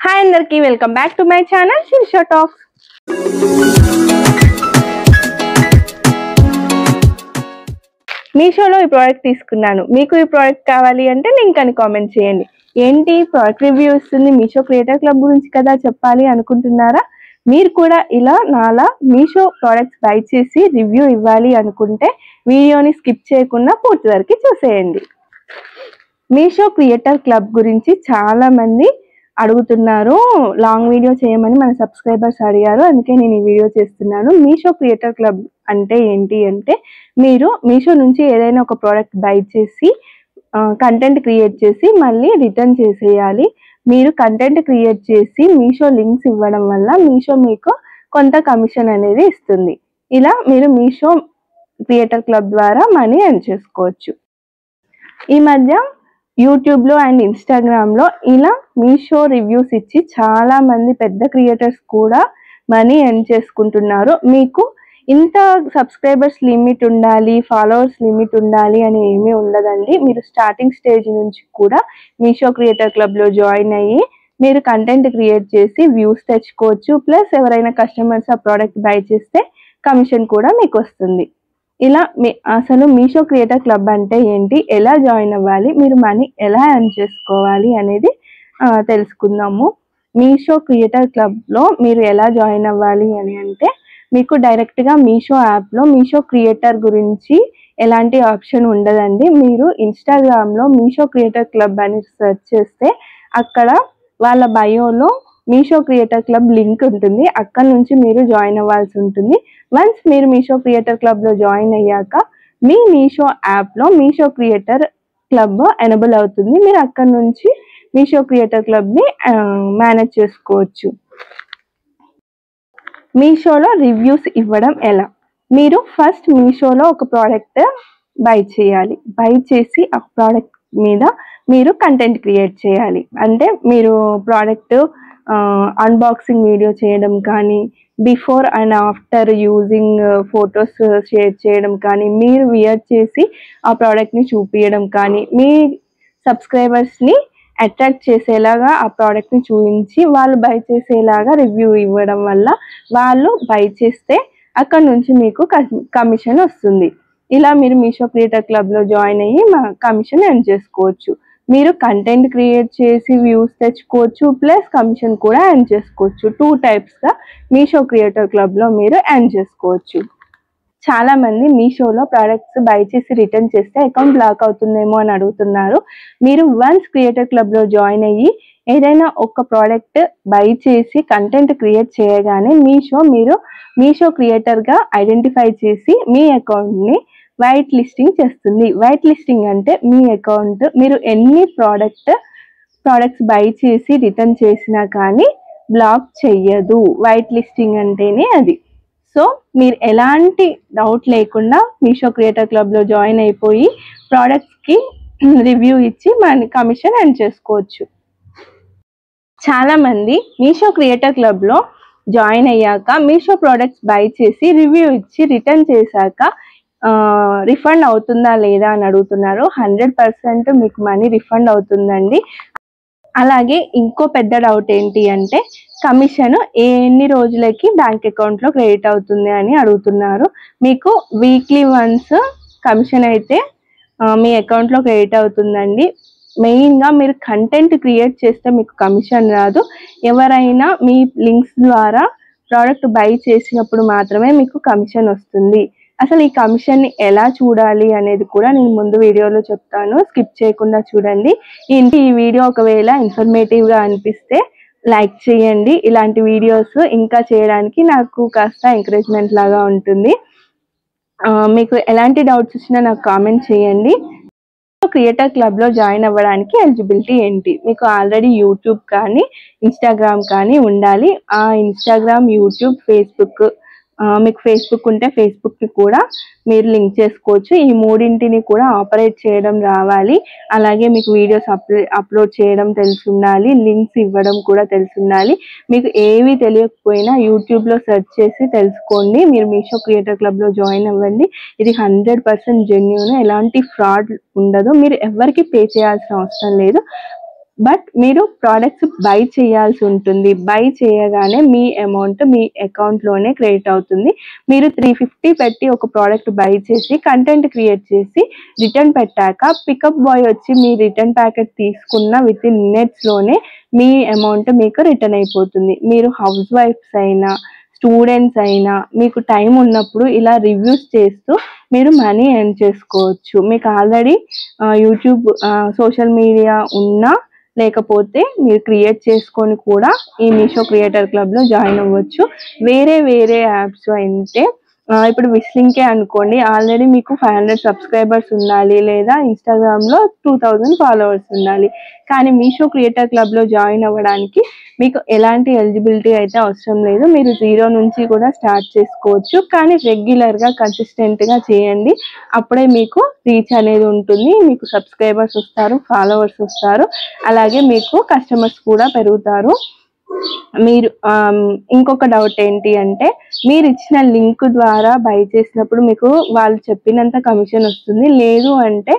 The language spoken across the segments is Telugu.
హాయ్ అందరికి welcome back to my channel Sirisha talks. మీషోలో ఈ ప్రోడక్ట్ తీసుకున్నాను, మీకు ఈ ప్రోడక్ట్ కావాలి అంటే లింక్ అని కామెంట్ చేయండి. ఏంటి ప్రోడక్ట్ రివ్యూ ఇస్తుంది, మీషో క్రియేటర్ క్లబ్ గురించి కదా చెప్పాలి అనుకుంటున్నారా? మీరు కూడా ఇలా నాలా మీషో ప్రోడక్ట్స్ బై చేసి రివ్యూ ఇవ్వాలి అనుకుంటే వీడియోని స్కిప్ చేయకుండా పూర్తి వరకు చూసేయండి. మీషో క్రియేటర్ క్లబ్ గురించి చాలా మంది అడుగుతున్నారు, లాంగ్ వీడియో చేయమని మన సబ్స్క్రైబర్స్ అడిగారు, అందుకే నేను ఈ వీడియో చేస్తున్నాను. మీషో క్రియేటర్ క్లబ్ అంటే ఏంటి అంటే, మీరు మీషో నుంచి ఏదైనా ఒక ప్రోడక్ట్ బై చేసి కంటెంట్ క్రియేట్ చేసి మళ్ళీ రిటర్న్ చేసేయాలి. మీరు కంటెంట్ క్రియేట్ చేసి మీషో లింక్స్ ఇవ్వడం వల్ల మీషో మీకు కొంత కమిషన్ అనేది ఇస్తుంది. ఇలా మీరు మీషో క్రియేటర్ క్లబ్ ద్వారా మనీ ఎర్న్ చేసుకోవచ్చు. ఈ మధ్య యూట్యూబ్లో అండ్ ఇన్స్టాగ్రామ్లో ఇలా మీషో రివ్యూస్ ఇచ్చి చాలా మంది పెద్ద క్రియేటర్స్ కూడా మనీ ఎర్న్ చేసుకుంటున్నారు. మీకు ఇంత సబ్స్క్రైబర్స్ లిమిట్ ఉండాలి, ఫాలోవర్స్ లిమిట్ ఉండాలి అని ఏమీ ఉండదండి. మీరు స్టార్టింగ్ స్టేజ్ నుంచి కూడా మీషో క్రియేటర్ క్లబ్లో జాయిన్ అయ్యి మీరు కంటెంట్ క్రియేట్ చేసి వ్యూస్ తెచ్చుకోవచ్చు. ప్లస్ ఎవరైనా కస్టమర్స్ ఆ ప్రోడక్ట్ బై చేస్తే కమిషన్ కూడా మీకు వస్తుంది. ఇలా అసలు మీషో క్రియేటర్ క్లబ్ అంటే ఏంటి, ఎలా జాయిన్ అవ్వాలి, మీరు మనీ ఎలా ఎర్న్ చేసుకోవాలి అనేది తెలుసుకుందాము. మీషో క్రియేటర్ క్లబ్లో మీరు ఎలా జాయిన్ అవ్వాలి అని అంటే, మీకు డైరెక్ట్గా మీషో యాప్లో మీషో క్రియేటర్ గురించి ఎలాంటి ఆప్షన్ ఉండదండి. మీరు ఇన్స్టాగ్రామ్లో మీషో క్రియేటర్ క్లబ్ అని సెర్చ్ చేస్తే అక్కడ వాళ్ళ బయోలో మీషో క్రియేటర్ క్లబ్ లింక్ ఉంటుంది, అక్కడ నుంచి మీరు జాయిన్ అవ్వాల్సి ఉంటుంది. వన్స్ మీరు మీషో క్రియేటర్ క్లబ్లో జాయిన్ అయ్యాక మీ మీషో యాప్లో మీషో క్రియేటర్ క్లబ్ ఎనేబుల్ అవుతుంది. మీరు అక్కడ నుంచి మీషో క్రియేటర్ క్లబ్ని మేనేజ్ చేసుకోవచ్చు. మీషోలో రివ్యూస్ ఇవ్వడం ఎలా? మీరు ఫస్ట్ మీషోలో ఒక ప్రోడక్ట్ బై చేయాలి. బై చేసి ఆ ప్రోడక్ట్ మీద మీరు కంటెంట్ క్రియేట్ చేయాలి. అంటే మీరు ప్రోడక్ట్ అన్బాక్సింగ్ వీడియో చేయడం కానీ, before and after using photos share చేయడం కానీ, మీరు వియర్ చేసి ఆ ప్రోడక్ట్ని చూపించడం కానీ, మీ సబ్స్క్రైబర్స్ని అట్రాక్ట్ చేసేలాగా ఆ ప్రోడక్ట్ని చూపించి వాళ్ళు బై చేసేలాగా రివ్యూ ఇవ్వడం వల్ల వాళ్ళు బై చేస్తే అక్కడ నుంచి మీకు కమిషన్ వస్తుంది. ఇలా మీరు మీషో క్రియేటర్ క్లబ్లో జాయిన్ అయ్యి కమిషన్ ఎర్న్ చేసుకోవచ్చు. మీరు కంటెంట్ క్రియేట్ చేసి వ్యూస్ తెచ్చుకోవచ్చు, ప్లస్ కమిషన్ కూడా ఎర్న్ చేసుకోవచ్చు. 2 టైప్స్గా మీషో క్రియేటర్ క్లబ్లో మీరు ఎర్న్ చేసుకోవచ్చు. చాలా మంది మీషోలో ప్రోడక్ట్స్ బై చేసి రిటర్న్ చేస్తే అకౌంట్ బ్లాక్ అవుతుందేమో అని అడుగుతున్నారు. మీరు వన్స్ క్రియేటర్ క్లబ్లో జాయిన్ అయ్యి ఏదైనా ఒక ప్రోడక్ట్ బై చేసి కంటెంట్ క్రియేట్ చేయగానే మీరు మీషో క్రియేటర్గా ఐడెంటిఫై చేసి మీ అకౌంట్ని వైట్ లిస్టింగ్ చేస్తుంది. వైట్ లిస్టింగ్ అంటే మీ అకౌంట్ మీరు ఎన్ని ప్రోడక్ట్స్ బై చేసి రిటర్న్ చేసినా కానీ బ్లాక్ చెయ్యదు. వైట్ లిస్టింగ్ అంటేనే అది. సో మీరు ఎలాంటి డౌట్ లేకుండా మీషో క్రియేటర్ క్లబ్లో జాయిన్ అయిపోయి ప్రోడక్ట్స్కి రివ్యూ ఇచ్చి మన కమిషన్ ఎర్న్ చేసుకోవచ్చు. చాలా మంది మీషో క్రియేటర్ క్లబ్లో జాయిన్ అయ్యాక మీషో ప్రోడక్ట్స్ బై చేసి రివ్యూ ఇచ్చి రిటర్న్ చేశాక రిఫండ్ అవుతుందా లేదా అని అడుగుతున్నారు. 100% మీకు మనీ రిఫండ్ అవుతుందండి. అలాగే ఇంకో పెద్ద డౌట్ ఏంటి అంటే, కమిషన్ ఎన్ని రోజులకి బ్యాంక్ అకౌంట్లో క్రెడిట్ అవుతుంది అని అడుగుతున్నారు. మీకు వీక్లీ వన్స్ కమిషన్ అయితే మీ అకౌంట్లో క్రెడిట్ అవుతుందండి. మెయిన్గా మీరు కంటెంట్ క్రియేట్ చేస్తే మీకు కమిషన్ రాదు. ఎవరైనా మీ లింక్స్ ద్వారా ప్రోడక్ట్ బై చేసినప్పుడు మాత్రమే మీకు కమిషన్ వస్తుంది. అసలు ఈ కమిషన్ని ఎలా చూడాలి అనేది కూడా నేను ముందు వీడియోలో చెప్తాను, స్కిప్ చేయకుండా చూడండి. ఈ వీడియో ఒకవేళ ఇన్ఫర్మేటివ్గా అనిపిస్తే లైక్ చేయండి. ఇలాంటి వీడియోస్ ఇంకా చేయడానికి నాకు కాస్త ఎంకరేజ్మెంట్ లాగా ఉంటుంది. మీకు ఎలాంటి డౌట్స్ వచ్చినా నాకు కామెంట్ చేయండి. క్రియేటర్ క్లబ్లో జాయిన్ అవ్వడానికి ఎలిజిబిలిటీ ఏంటి? మీకు ఆల్రెడీ యూట్యూబ్ కానీ ఇన్స్టాగ్రామ్ కానీ ఉండాలి. ఆ ఇన్స్టాగ్రామ్, యూట్యూబ్, ఫేస్బుక్, మీకు ఫేస్బుక్ ఉంటే ఫేస్బుక్కి కూడా మీరు లింక్ చేసుకోవచ్చు. ఈ మూడింటిని కూడా ఆపరేట్ చేయడం రావాలి. అలాగే మీకు వీడియోస్ అప్లోడ్ చేయడం తెలిసి ఉండాలి, లింక్స్ ఇవ్వడం కూడా తెలిసి ఉండాలి. మీకు ఏవి తెలియకపోయినా యూట్యూబ్లో సెర్చ్ చేసి తెలుసుకోండి. మీరు మీషో క్రియేటర్ క్లబ్లో జాయిన్ అవ్వండి. ఇది 100% జెన్యూన్, ఎలాంటి ఫ్రాడ్ ఉండదు. మీరు ఎవరికి పే చేయాల్సిన అవసరం లేదు. బట్ మీరు ప్రోడక్ట్స్ బై చేయాల్సి ఉంటుంది. బై చేయగానే మీ అమౌంట్ మీ అకౌంట్లోనే క్రెడిట్ అవుతుంది. మీరు 350 పెట్టి ఒక ప్రోడక్ట్ బై చేసి కంటెంట్ క్రియేట్ చేసి రిటర్న్ పెట్టాక పికప్ బాయ్ వచ్చి మీ రిటర్న్ ప్యాకెట్ తీసుకున్న విత్ ఇన్ మినిట్స్లోనే మీ అమౌంట్ మీకు రిటర్న్ అయిపోతుంది. మీరు హౌస్ వైఫ్స్ అయినా స్టూడెంట్స్ అయినా మీకు టైం ఉన్నప్పుడు ఇలా రివ్యూస్ చేస్తూ మీరు మనీ ఎర్న్ చేసుకోవచ్చు. మీకు ఆల్రెడీ యూట్యూబ్ సోషల్ మీడియా ఉన్నా లేకపోతే మీరు క్రియేట్ చేసుకొని కూడా ఈ మీషో క్రియేటర్ క్లబ్లో జాయిన్ అవ్వచ్చు. వేరే వేరే యాప్స్ అయితే ఇప్పుడు విస్లింకే అనుకోండి, ఆల్రెడీ మీకు 500 సబ్స్క్రైబర్స్ ఉండాలి లేదా ఇన్స్టాగ్రామ్లో 2000 ఫాలోవర్స్ ఉండాలి. కానీ మీషో క్రియేటర్ క్లబ్లో జాయిన్ అవ్వడానికి మీకు ఎలాంటి ఎలిజిబిలిటీ అయితే అవసరం లేదు. మీరు 0 నుంచి కూడా స్టార్ట్ చేసుకోవచ్చు. కానీ రెగ్యులర్గా కన్సిస్టెంట్గా చేయండి, అప్పుడే మీకు రీచ్ అనేది ఉంటుంది. మీకు సబ్స్క్రైబర్స్ వస్తారు, ఫాలోవర్స్ వస్తారు, అలాగే మీకు కస్టమర్స్ కూడా పెరుగుతారు. మీరు ఇంకొక డౌట్ ఏంటి అంటే మీరు ఇచ్చిన లింక్ ద్వారా బై చేసినప్పుడు మీకు వాళ్ళు చెప్పినంత కమిషన్ వస్తుంది. లేదు అంటే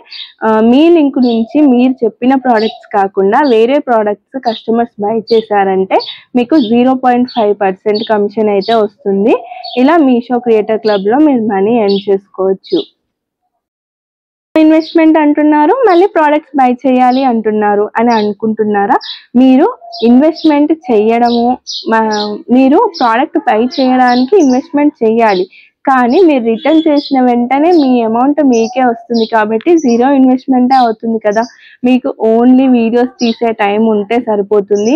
మీ లింక్ నుంచి మీరు చెప్పిన ప్రోడక్ట్స్ కాకుండా వేరే ప్రోడక్ట్స్ కస్టమర్స్ బై చేశారంటే మీకు 0.5% కమిషన్ అయితే వస్తుంది. ఇలా మీషో క్రియేటర్ క్లబ్లో మీరు మనీ ఎర్న్ చేసుకోవచ్చు. ఇన్వెస్ట్మెంట్ అంటున్నారు, మళ్ళీ ప్రోడక్ట్స్ బై చేయాలి అంటున్నారు అని అనుకుంటున్నారా? మీరు ఇన్వెస్ట్మెంట్ చేయడము, మీరు ప్రోడక్ట్ బై చేయడానికి ఇన్వెస్ట్మెంట్ చేయాలి, కానీ మీరు రిటర్న్ చేసిన వెంటనే మీ అమౌంట్ మీకే వస్తుంది కాబట్టి 0 ఇన్వెస్ట్మెంటే అవుతుంది కదా. మీకు ఓన్లీ వీడియోస్ తీసే టైం ఉంటే సరిపోతుంది.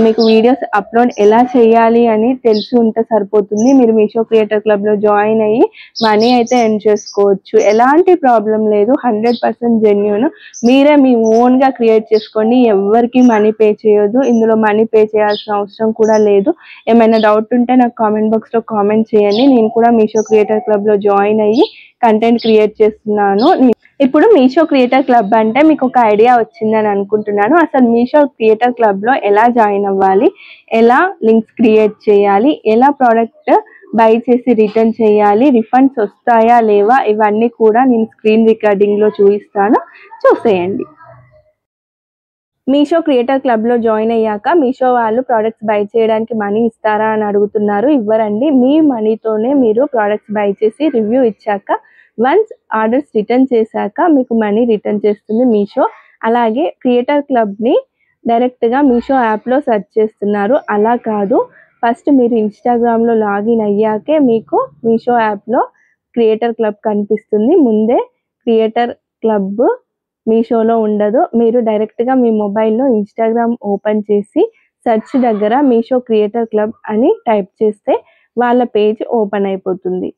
మీకు వీడియోస్ అప్లోడ్ ఎలా చేయాలి అని తెలిసి ఉంటే సరిపోతుంది. మీరు మీషో క్రియేటర్ క్లబ్లో జాయిన్ అయ్యి మనీ అయితే ఎర్న్ చేసుకోవచ్చు. ఎలాంటి ప్రాబ్లం లేదు, 100% జెన్యూన్. మీరే మీ ఓన్గా క్రియేట్ చేసుకోండి, ఎవరికి మనీ పే చేయొద్దు. ఇందులో మనీ పే చేయాల్సిన అవసరం కూడా లేదు. ఏమైనా డౌట్ ఉంటే నాకు కామెంట్ బాక్స్లో కామెంట్ చేయండి. నేను కూడా మీషో క్రియేటర్ క్లబ్లో జాయిన్ అయ్యి కంటెంట్ క్రియేట్ చేస్తున్నాను. ఇప్పుడు మీషో క్రియేటర్ క్లబ్ అంటే మీకు ఒక ఐడియా వచ్చిందని అనుకుంటున్నాను. అసలు మీషో క్రియేటర్ క్లబ్లో ఎలా జాయిన్ అవ్వాలి, ఎలా లింక్స్ క్రియేట్ చేయాలి, ఎలా ప్రోడక్ట్ బై చేసి రిటర్న్ చేయాలి, రిఫండ్స్ వస్తాయా లేవా, ఇవన్నీ కూడా నేను స్క్రీన్ రికార్డింగ్లో చూపిస్తాను, చూసేయండి. మీషో క్రియేటర్ క్లబ్లో జాయిన్ అయ్యాక మీషో వాళ్ళు ప్రోడక్ట్స్ బై చేయడానికి మనీ ఇస్తారా అని అడుగుతున్నారు. ఇవ్వరండి. మీ మనీతోనే మీరు ప్రోడక్ట్స్ బై చేసి రివ్యూ ఇచ్చాక వన్స్ ఆర్డర్స్ రిటర్న్ చేశాక మీకు మనీ రిటర్న్ చేస్తుంది మీషో. అలాగే క్రియేటర్ క్లబ్ని డైరెక్ట్గా మీషో యాప్లో సెర్చ్ చేస్తున్నారు, అలా కాదు. ఫస్ట్ మీరు ఇన్స్టాగ్రామ్లో లాగిన్ అయ్యాకే మీకు మీషో యాప్లో క్రియేటర్ క్లబ్ కనిపిస్తుంది. ముందే క్రియేటర్ క్లబ్ మీషోలో ఉండదు. మీరు డైరెక్ట్గా మీ మొబైల్లో ఇన్స్టాగ్రామ్ ఓపెన్ చేసి సెర్చ్ దగ్గర మీషో క్రియేటర్ క్లబ్ అని టైప్ చేస్తే వాళ్ళ పేజ్ ఓపెన్ అయిపోతుంది.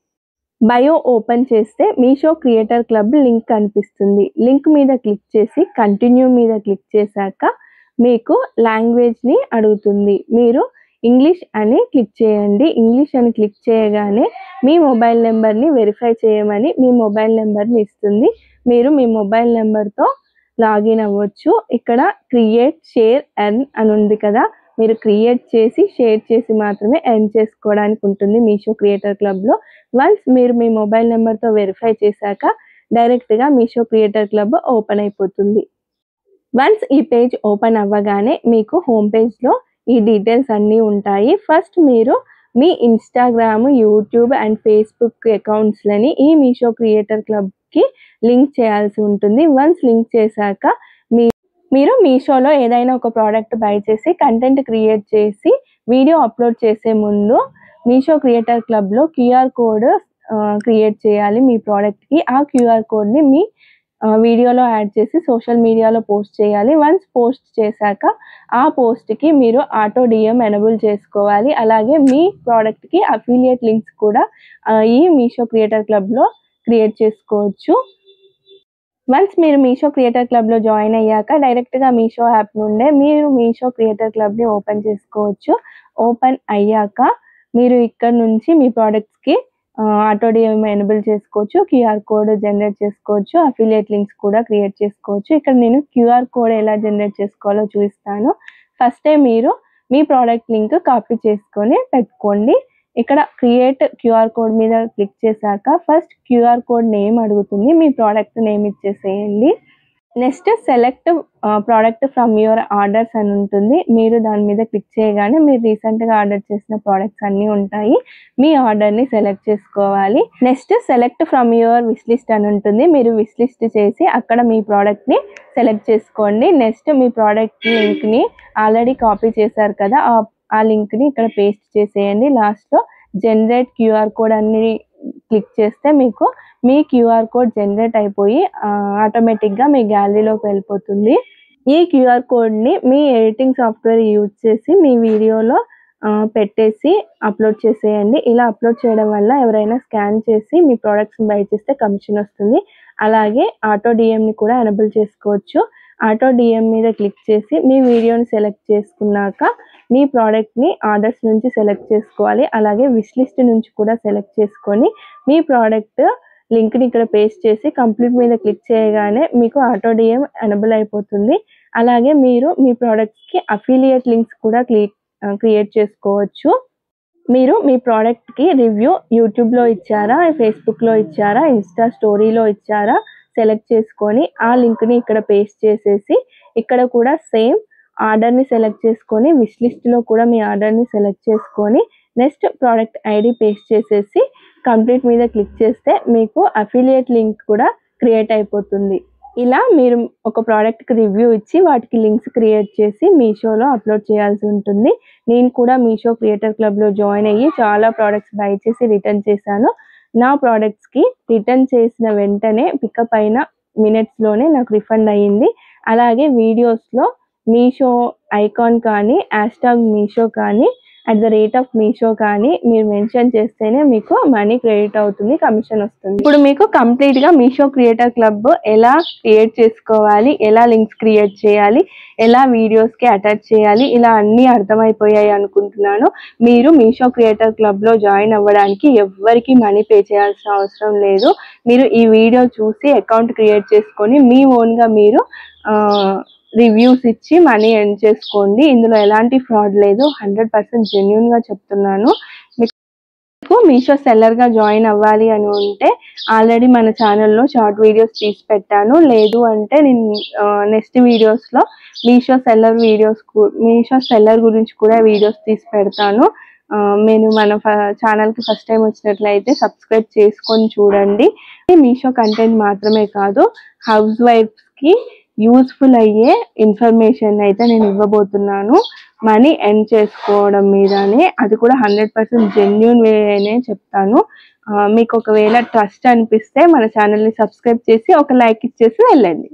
బయో ఓపెన్ చేస్తే మీషో క్రియేటర్ క్లబ్ లింక్ కనిపిస్తుంది. లింక్ మీద క్లిక్ చేసి కంటిన్యూ మీద క్లిక్ చేశాక మీకు లాంగ్వేజ్ని అడుగుతుంది. మీరు ఇంగ్లీష్ అని క్లిక్ చేయండి. ఇంగ్లీష్ అని క్లిక్ చేయగానే మీ మొబైల్ నెంబర్ని వెరిఫై చేయమని మీ మొబైల్ నెంబర్ని ఇస్తుంది. మీరు మీ మొబైల్ నెంబర్తో లాగిన్ అవ్వచ్చు. ఇక్కడ క్రియేట్, షేర్, ఎర్న్ అని ఉంది కదా, మీరు క్రియేట్ చేసి షేర్ చేసి మాత్రమే ఎర్న్ చేసుకోవడానికి ఉంటుంది మీషో క్రియేటర్ క్లబ్లో. వన్స్ మీరు మీ మొబైల్ నెంబర్తో వెరిఫై చేశాక డైరెక్ట్గా మీషో క్రియేటర్ క్లబ్ ఓపెన్ అయిపోతుంది. వన్స్ ఈ పేజ్ ఓపెన్ అవ్వగానే మీకు హోమ్ పేజ్లో ఈ డీటెయిల్స్ అన్నీ ఉంటాయి. ఫస్ట్ మీరు మీ ఇన్స్టాగ్రామ్, యూట్యూబ్ అండ్ ఫేస్బుక్ అకౌంట్స్లని ఈ మీషో క్రియేటర్ క్లబ్కి లింక్ చేయాల్సి ఉంటుంది. వన్స్ లింక్ చేశాక మీరు మీషోలో ఏదైనా ఒక ప్రోడక్ట్ బై చేసి కంటెంట్ క్రియేట్ చేసి వీడియో అప్లోడ్ చేసే ముందు మీషో క్రియేటర్ క్లబ్లో క్యూఆర్ కోడ్ క్రియేట్ చేయాలి మీ ప్రోడక్ట్కి. ఆ క్యూఆర్ కోడ్ని మీ వీడియోలో యాడ్ చేసి సోషల్ మీడియాలో పోస్ట్ చేయాలి. వన్స్ పోస్ట్ చేశాక ఆ పోస్ట్కి మీరు ఆటో డిఎం ఎనేబుల్ చేసుకోవాలి. అలాగే మీ ప్రోడక్ట్కి అఫిలియేట్ లింక్స్ కూడా ఈ మీషో క్రియేటర్ క్లబ్లో క్రియేట్ చేసుకోవచ్చు. వన్స్ మీరు మీషో క్రియేటర్ క్లబ్లో జాయిన్ అయ్యాక డైరెక్ట్గా మీషో యాప్ నుండే మీరు మీషో క్రియేటర్ క్లబ్ని ఓపెన్ చేసుకోవచ్చు. ఓపెన్ అయ్యాక మీరు ఇక్కడ నుంచి మీ ప్రోడక్ట్స్కి ఆటో డిఎం ఎనేబుల్ చేసుకోవచ్చు, క్యూఆర్ కోడ్ జనరేట్ చేసుకోవచ్చు, అఫిలియేట్ లింక్స్ కూడా క్రియేట్ చేసుకోవచ్చు. ఇక్కడ నేను క్యూఆర్ కోడ్ ఎలా జనరేట్ చేసుకోవాలో చూపిస్తాను. ఫస్టే మీరు మీ ప్రోడక్ట్ లింక్ కాపీ చేసుకొని పెట్టుకోండి. ఇక్కడ క్రియేట్ క్యూఆర్ కోడ్ మీద క్లిక్ చేశాక ఫస్ట్ క్యూఆర్ కోడ్ నేమ్ అడుగుతుంది, మీ ప్రోడక్ట్ నేమ్ ఇచ్చేసేయండి. Next select product from your orders అని ఉంటుంది. మీరు దాని మీద క్లిక్ చేయగానే మీరు రీసెంట్గా ఆర్డర్ చేసిన ప్రోడక్ట్స్ అన్నీ ఉంటాయి. మీ ఆర్డర్ని సెలెక్ట్ చేసుకోవాలి. Next select from your wish list అని ఉంటుంది. మీరు విష్ లిస్ట్ చేసి అక్కడ మీ ప్రోడక్ట్ని సెలెక్ట్ చేసుకోండి. నెక్స్ట్ మీ ప్రోడక్ట్ లింక్ని ఆల్రెడీ కాపీ చేశారు కదా, ఆ లింక్ని ఇక్కడ పేస్ట్ చేసేయండి. లాస్ట్లో జనరేట్ క్యూఆర్ కోడ్ అని క్లిక్ చేస్తే మీకు మీ క్యూఆర్ కోడ్ జనరేట్ అయిపోయి ఆటోమేటిక్గా మీ గ్యాలరీలోకి వెళ్ళిపోతుంది. ఈ క్యూఆర్ కోడ్ని మీ ఎడిటింగ్ సాఫ్ట్వేర్ యూజ్ చేసి మీ వీడియోలో పెట్టేసి అప్లోడ్ చేసేయండి. ఇలా అప్లోడ్ చేయడం వల్ల ఎవరైనా స్కాన్ చేసి మీ ప్రోడక్ట్స్ని బై చేస్తే కమిషన్ వస్తుంది. అలాగే ఆటో డిఎంని కూడా ఎనేబుల్ చేసుకోవచ్చు. ఆటో డిఎం మీద క్లిక్ చేసి మీ వీడియోని సెలెక్ట్ చేసుకున్నాక మీ ప్రోడక్ట్ని ఆర్డర్స్ నుంచి సెలెక్ట్ చేసుకోవాలి. అలాగే విష్ లిస్ట్ నుంచి కూడా సెలెక్ట్ చేసుకొని మీ ప్రోడక్ట్ లింక్ని ఇక్కడ పేస్ట్ చేసి కంప్లీట్ మీద క్లిక్ చేయగానే మీకు ఆటో డిఎం ఎనేబుల్ అయిపోతుంది. అలాగే మీరు మీ ప్రోడక్ట్స్కి అఫిలియేట్ లింక్స్ కూడా క్రియేట్ చేసుకోవచ్చు. మీరు మీ ప్రోడక్ట్కి రివ్యూ యూట్యూబ్లో ఇచ్చారా, ఫేస్బుక్లో ఇచ్చారా, ఇన్స్టా స్టోరీలో ఇచ్చారా సెలెక్ట్ చేసుకొని ఆ లింక్ని ఇక్కడ పేస్ట్ చేసేసి ఇక్కడ కూడా సేమ్ ఆర్డర్ని సెలెక్ట్ చేసుకొని విష్ లిస్ట్లో కూడా మీ ఆర్డర్ని సెలెక్ట్ చేసుకొని నెక్స్ట్ ప్రోడక్ట్ ఐడి పేస్ట్ చేసేసి కంప్లీట్ మీద క్లిక్ చేస్తే మీకు అఫిలియేట్ లింక్ కూడా క్రియేట్ అయిపోతుంది. ఇలా మీరు ఒక ప్రోడక్ట్కి రివ్యూ ఇచ్చి వాటికి లింక్స్ క్రియేట్ చేసి మీషోలో అప్లోడ్ చేయాల్సి ఉంటుంది. నేను కూడా మీషో క్రియేటర్ క్లబ్లో జాయిన్ అయ్యి చాలా ప్రోడక్ట్స్ బై చేసి రిటర్న్ చేశాను. నా ప్రోడక్ట్స్కి రిటర్న్ చేసిన వెంటనే పికప్ అయిన మినిట్స్లోనే నాకు రిఫండ్ అయ్యింది. అలాగే వీడియోస్లో మీషో ఐకాన్ కానీ #మీషో కానీ @మీషో కానీ మీరు మెన్షన్ చేస్తేనే మీకు మనీ క్రెడిట్ అవుతుంది, కమిషన్ వస్తుంది. ఇప్పుడు మీకు కంప్లీట్గా మీషో క్రియేటర్ క్లబ్ ఎలా క్రియేట్ చేసుకోవాలి, ఎలా లింక్స్ క్రియేట్ చేయాలి, ఎలా వీడియోస్కి అటాచ్ చేయాలి, ఇలా అన్నీ అర్థమైపోయాయి అనుకుంటున్నాను. మీరు మీషో క్రియేటర్ క్లబ్లో జాయిన్ అవ్వడానికి ఎవ్వరికి మనీ పే చేయాల్సిన అవసరం లేదు. మీరు ఈ వీడియో చూసి అకౌంట్ క్రియేట్ చేసుకొని మీ ఓన్గా మీరు రివ్యూస్ ఇచ్చి మనీ ఎర్న్ చేసుకోండి. ఇందులో ఎలాంటి ఫ్రాడ్ లేదు, 100% జెన్యూన్గా చెప్తున్నాను. మీకు మీషో సెల్లర్గా జాయిన్ అవ్వాలి అని ఉంటే ఆల్రెడీ మన ఛానల్లో షార్ట్ వీడియోస్ తీసి పెట్టాను. లేదు అంటే నేను నెక్స్ట్ వీడియోస్లో మీషో సెల్లర్ గురించి కూడా వీడియోస్ తీసి పెడతాను. నేను మన ఛానల్కి ఫస్ట్ టైం వచ్చినట్లయితే సబ్స్క్రైబ్ చేసుకొని చూడండి. మీషో కంటెంట్ మాత్రమే కాదు, హౌస్ వైఫ్స్కి యూస్ఫుల్ అయ్యే ఇన్ఫర్మేషన్ అయితే నేను ఇవ్వబోతున్నాను. మనీ ఎర్న్ చేసుకోవడం మీదనే, అది కూడా 100% జెన్యూన్ వేనే చెప్తాను. మీకు ఒకవేళ ట్రస్ట్ అనిపిస్తే మన ఛానల్ని సబ్స్క్రైబ్ చేసి ఒక లైక్ ఇచ్చేసి వెళ్ళండి.